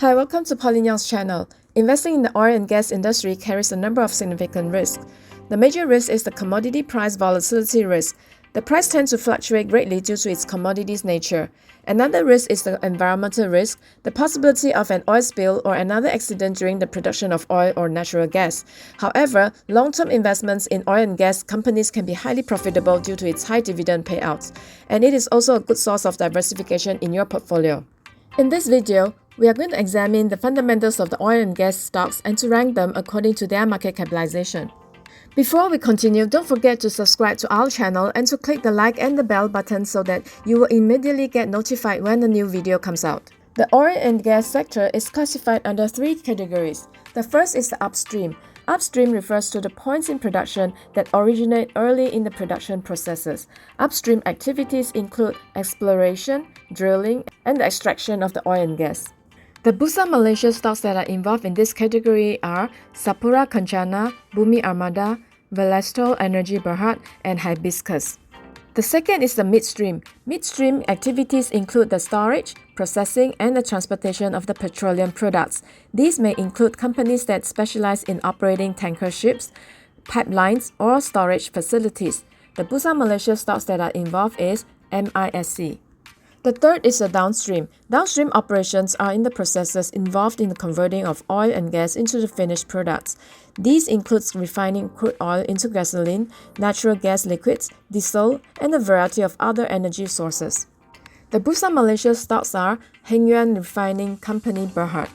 Hi, welcome to Pauline Yang's channel. Investing in the oil and gas industry carries a number of significant risks. The major risk is the commodity price volatility risk. The price tends to fluctuate greatly due to its commodity's nature. Another risk is the environmental risk, the possibility of an oil spill or another accident during the production of oil or natural gas. However, long-term investments in oil and gas companies can be highly profitable due to its high dividend payouts, and it is also a good source of diversification in your portfolio. In this video, we are going to examine the fundamentals of the oil and gas stocks and to rank them according to their market capitalization. Before we continue, don't forget to subscribe to our channel and to click the like and the bell button so that you will immediately get notified when a new video comes out. The oil and gas sector is classified under three categories. The first is the upstream. Upstream refers to the points in production that originate early in the production processes. Upstream activities include exploration, drilling, and the extraction of the oil and gas. The Bursa Malaysia stocks that are involved in this category are Sapura Energy, Bumi Armada, Velesto Energy Berhad, and Hibiscus. The second is the midstream. Midstream activities include the storage, processing, and the transportation of the petroleum products. These may include companies that specialize in operating tanker ships, pipelines, or storage facilities. The Bursa Malaysia stocks that are involved is MISC. The third is the downstream. Downstream operations are in the processes involved in the converting of oil and gas into the finished products. These include refining crude oil into gasoline, natural gas liquids, diesel, and a variety of other energy sources. The Bursa Malaysia stocks are Hengyuan Refining Company Berhad.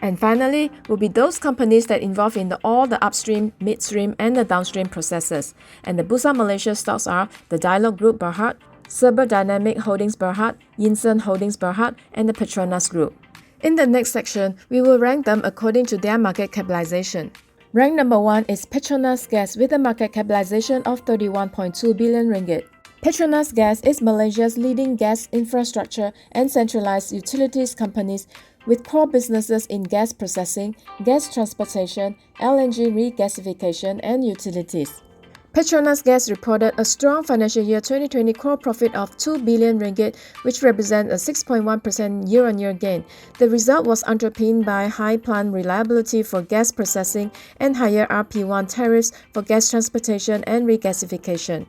And finally, will be those companies that involve in all the upstream, midstream, and the downstream processes. And the Bursa Malaysia stocks are the Dialog Group Berhad, Serba Dinamik Holdings Berhad, Yinson Holdings Berhad, and the Petronas Group. In the next section, we will rank them according to their market capitalization. Rank number 1 is Petronas Gas with a market capitalization of 31.2 billion ringgit. Petronas Gas is Malaysia's leading gas infrastructure and centralized utilities companies with core businesses in gas processing, gas transportation, LNG regasification, and utilities. Petronas Gas reported a strong financial year 2020 core profit of 2 billion ringgit, which represents a 6.1% year-on-year gain. The result was underpinned by high plant reliability for gas processing and higher RP1 tariffs for gas transportation and regasification.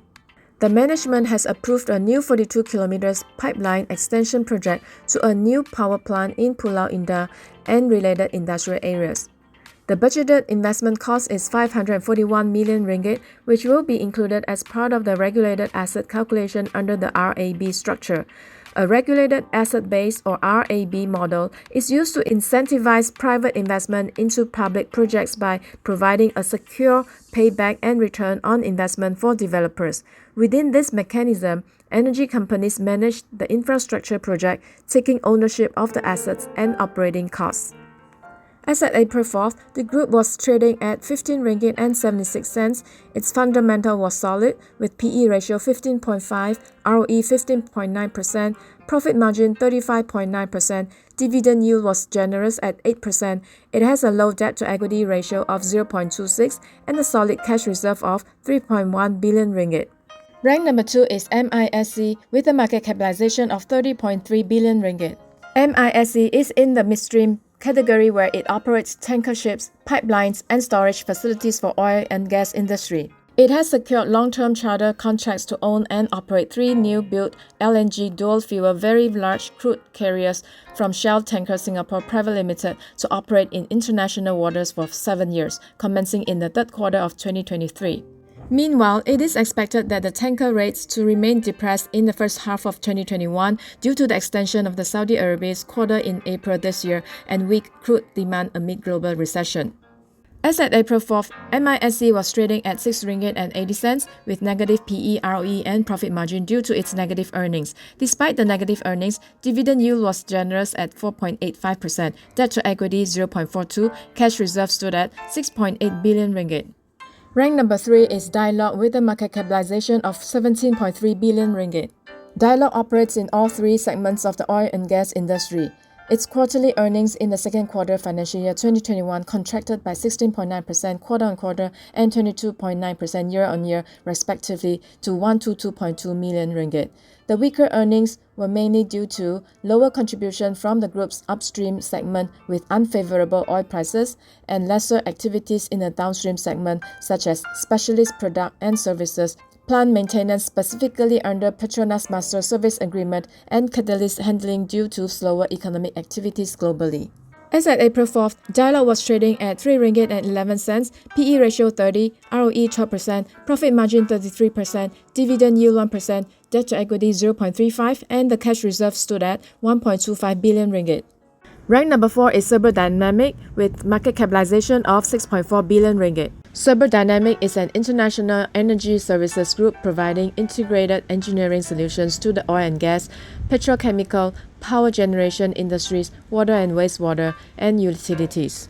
The management has approved a new 42 km pipeline extension project to a new power plant in Pulau Indah and related industrial areas. The budgeted investment cost is 541 million ringgit, which will be included as part of the regulated asset calculation under the RAB structure. A regulated asset base or RAB model is used to incentivize private investment into public projects by providing a secure payback and return on investment for developers. Within this mechanism, energy companies manage the infrastructure project, taking ownership of the assets and operating costs. As at April 4th, the group was trading at 15 ringgit and 76 cents. Its fundamental was solid, with PE ratio 15.5, ROE 15.9%, profit margin 35.9%, dividend yield was generous at 8%. It has a low debt-to-equity ratio of 0.26 and a solid cash reserve of 3.1 billion ringgit. Rank number 2 is MISC with a market capitalization of 30.3 billion ringgit. MISC is in the midstream category where it operates tanker ships, pipelines, and storage facilities for oil and gas industry. It has secured long-term charter contracts to own and operate 3 new-built LNG dual-fuel very large crude carriers from Shell Tankers Singapore Private Limited to operate in international waters for 7 years, commencing in the third quarter of 2023. Meanwhile, it is expected that the tanker rates to remain depressed in the first half of 2021 due to the extension of the Saudi Arabia's quota in April this year and weak crude demand amid global recession. As at April 4th, MISC was trading at 6 ringgit and 80 cents with negative PE, ROE, and profit margin due to its negative earnings. Despite the negative earnings, dividend yield was generous at 4.85%, debt to equity 0.42, cash reserve stood at 6.8 billion ringgit. Rank number 3 is Dialog with a market capitalization of 17.3 billion ringgit. Dialog operates in all 3 segments of the oil and gas industry. Its quarterly earnings in the second quarter financial year 2021 contracted by 16.9% quarter-on-quarter and 22.9% year-on-year respectively to 122.2 million ringgit. The weaker earnings were mainly due to lower contribution from the group's upstream segment with unfavorable oil prices and lesser activities in the downstream segment such as specialist product and services, plant maintenance specifically under Petronas Master Service Agreement, and catalyst handling due to slower economic activities globally. As at April 4th, Dialog was trading at 3 ringgit and 11 cents, PE ratio 30, ROE 12%, profit margin 33%, dividend yield 1%, debt to equity 0.35, and the cash reserve stood at 1.25 billion ringgit. Rank number 4 is Serba Dinamik with market capitalization of 6.4 billion ringgit. Serba Dinamik is an international energy services group providing integrated engineering solutions to the oil and gas, petrochemical, power generation industries, water and wastewater, and utilities.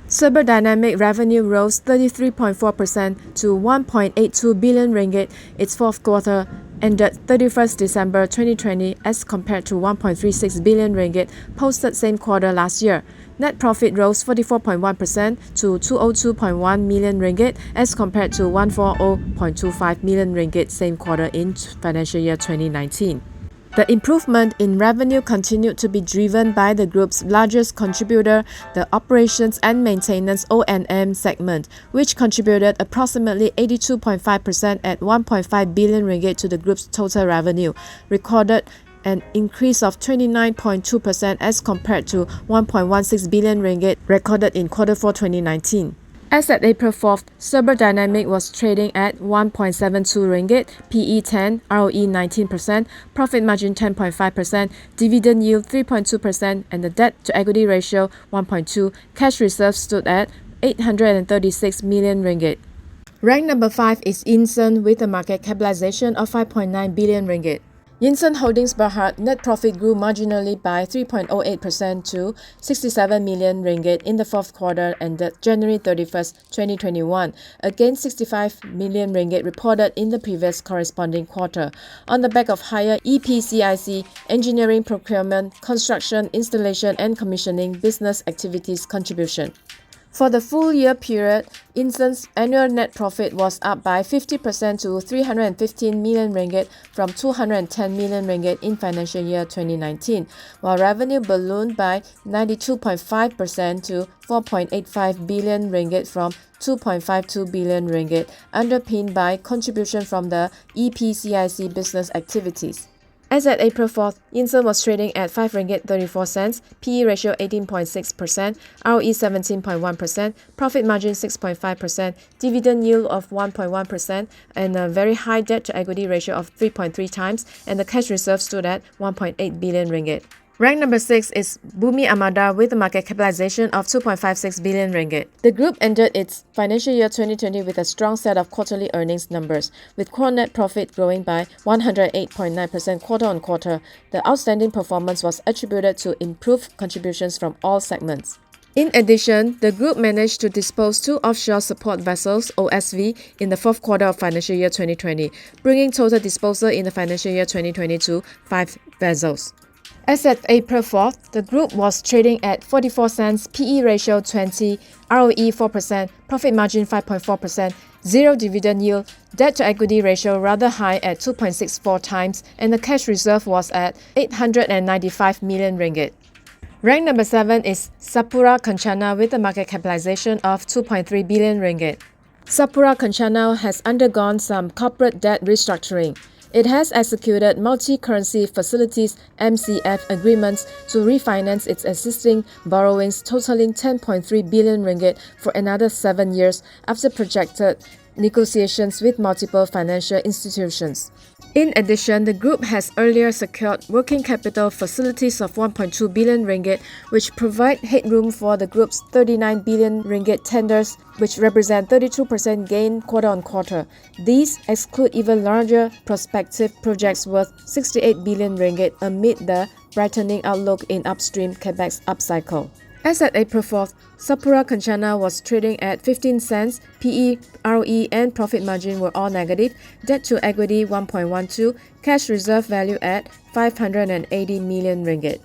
Serba Dinamik revenue rose 33.4% to 1.82 billion ringgit its fourth quarter ended 31st December 2020 as compared to 1.36 billion ringgit posted same quarter last year. Net profit rose 44.1% to 202.1 million ringgit as compared to 140.25 million ringgit same quarter in financial year 2019. The improvement in revenue continued to be driven by the group's largest contributor, the operations and maintenance O&M segment, which contributed approximately 82.5% at 1.5 billion ringgit to the group's total revenue, recorded an increase of 29.2% as compared to 1.16 billion ringgit recorded in Q4 2019. As at April 4th, Serba Dinamik was trading at 1.72 ringgit, PE 10, ROE 19%, profit margin 10.5%, dividend yield 3.2%, and the debt to equity ratio 1.2. Cash reserves stood at 836 million ringgit. Rank number 5 is Yinson with a market capitalization of 5.9 billion ringgit. Yinson Holdings Berhad net profit grew marginally by 3.08% to 67 million ringgit in the fourth quarter ended January 31st, 2021, against 65 million ringgit reported in the previous corresponding quarter, on the back of higher EPCIC, engineering, procurement, construction, installation, and commissioning business activities contribution. For the full year period, Yinson's annual net profit was up by 50% to 315 million ringgit from 210 million ringgit in financial year 2019, while revenue ballooned by 92.5% to 4.85 billion ringgit from 2.52 billion ringgit, underpinned by contribution from the EPCIC business activities. As at April 4th, Yinson was trading at 5 ringgit 34 cents, PE ratio 18.6%, ROE 17.1%, profit margin 6.5%, dividend yield of 1.1%, and a very high debt to equity ratio of 3.3 times, and the cash reserve stood at 1.8 billion ringgit. Rank number 6 is Bumi Armada with a market capitalization of 2.56 billion ringgit. The group ended its financial year 2020 with a strong set of quarterly earnings numbers, with core net profit growing by 108.9% quarter-on-quarter. The outstanding performance was attributed to improved contributions from all segments. In addition, the group managed to dispose 2 offshore support vessels (OSV) in the fourth quarter of financial year 2020, bringing total disposal in the financial year 2020 to 5 vessels. As at April 4th, the group was trading at 44 cents, PE ratio 20, ROE 4%, profit margin 5.4%, zero dividend yield, debt to equity ratio rather high at 2.64 times, and the cash reserve was at 895 million ringgit. Rank number 7 is Sapura Energy with a market capitalization of 2.3 billion ringgit. Sapura Energy has undergone some corporate debt restructuring. It has executed multi-currency facilities (MCF) agreements to refinance its existing borrowings totaling 10.3 billion ringgit for another 7 years after projected negotiations with multiple financial institutions. In addition, the group has earlier secured working capital facilities of 1.2 billion ringgit, which provide headroom for the group's 39 billion ringgit tenders, which represent 32% gain quarter-on-quarter. These exclude even larger prospective projects worth 68 billion ringgit amid the brightening outlook in upstream capex upcycle. As at April 4th, Sapura Energy was trading at 15 cents, PE, ROE, and profit margin were all negative, debt to equity 1.12, cash reserve value at 580 million ringgit.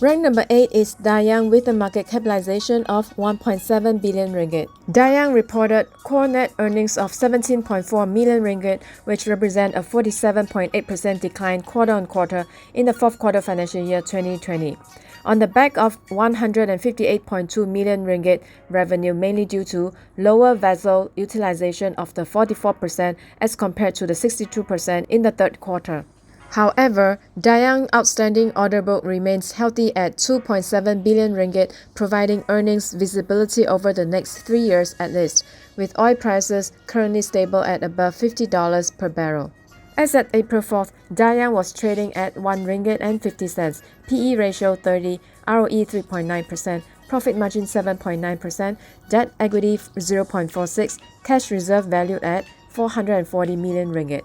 Rank number 8 is Dayang with a market capitalization of 1.7 billion ringgit. Dayang reported core net earnings of 17.4 million ringgit, which represent a 47.8% decline quarter-on-quarter in the fourth quarter financial year 2020. On the back of 158.2 million ringgit revenue, mainly due to lower vessel utilization of the 44% as compared to the 62% in the third quarter. However, Dayang outstanding order book remains healthy at 2.7 billion ringgit, providing earnings visibility over the next 3 years at least, with oil prices currently stable at above $50 per barrel. As at April 4th, Dayang was trading at 1 ringgit and 50 cents, PE ratio 30, ROE 3.9%, profit margin 7.9%, debt equity 0.46, cash reserve valued at 440 million ringgit.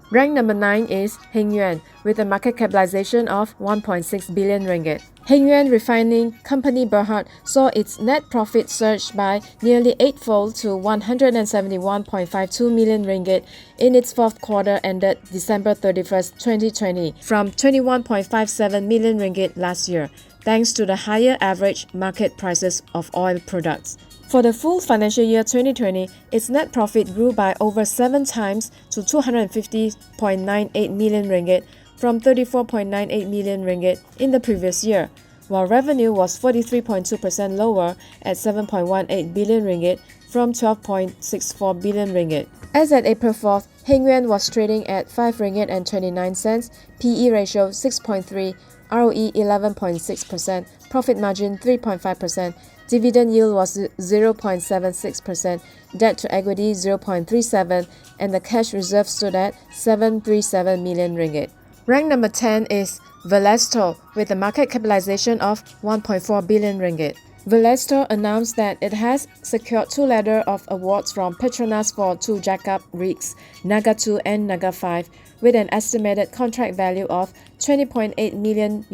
Rank number 9 is Hengyuan with a market capitalization of 1.6 billion ringgit. Hengyuan Refining Company Berhad saw its net profit surge by nearly eightfold to 171.52 million ringgit in its fourth quarter ended December 31st, 2020, from 21.57 million ringgit last year, thanks to the higher average market prices of oil products. For the full financial year 2020, its net profit grew by over 7 times to 250.98 million ringgit from 34.98 million ringgit in the previous year, while revenue was 43.2% lower at 7.18 billion ringgit from 12.64 billion ringgit. As at April 4th, Hengyuan was trading at 5 ringgit and 29 cents, PE ratio 6.3, ROE 11.6%, profit margin 3.5%, dividend yield was 0.76%, debt to equity 0.37, and the cash reserve stood at 737 million ringgit. Rank number 10 is Velesto with a market capitalization of 1.4 billion ringgit. Velesto announced that it has secured 2 letters of awards from Petronas for 2 jackup rigs, KENAGA 2 and KENAGA 5, with an estimated contract value of $20.8 million.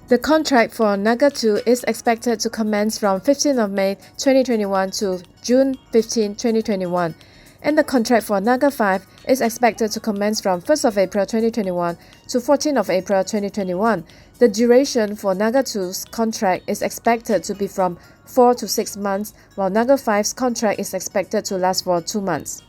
The contract for KENAGA 2 is expected to commence from 15th of May 2021 to June 15, 2021, and the contract for KENAGA 5 is expected to commence from 1st of April 2021 to 14th of April 2021. The duration for KENAGA 2's contract is expected to be from 4 to 6 months, while KENAGA 5's contract is expected to last for 2 months.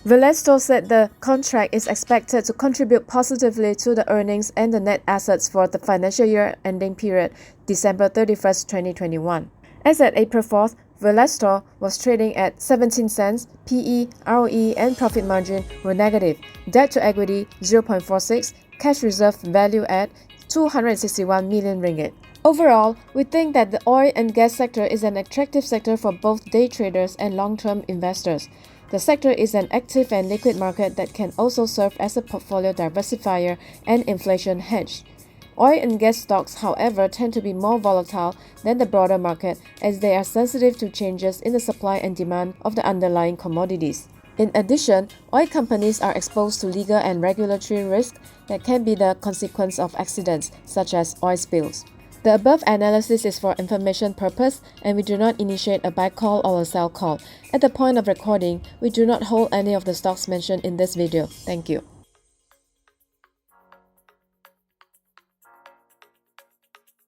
Velesto said the contract is expected to contribute positively to the earnings and the net assets for the financial year ending period December 31st, 2021. As at April 4th, Velesto was trading at 17 cents, PE, ROE, and profit margin were negative, debt to equity 0.46, cash reserve value at 261 million ringgit. Overall, we think that the oil and gas sector is an attractive sector for both day traders and long-term investors. The sector is an active and liquid market that can also serve as a portfolio diversifier and inflation hedge. Oil and gas stocks, however, tend to be more volatile than the broader market as they are sensitive to changes in the supply and demand of the underlying commodities. In addition, oil companies are exposed to legal and regulatory risk that can be the consequence of accidents such as oil spills. The above analysis is for information purpose and we do not initiate a buy call or a sell call. At the point of recording, we do not hold any of the stocks mentioned in this video. Thank you.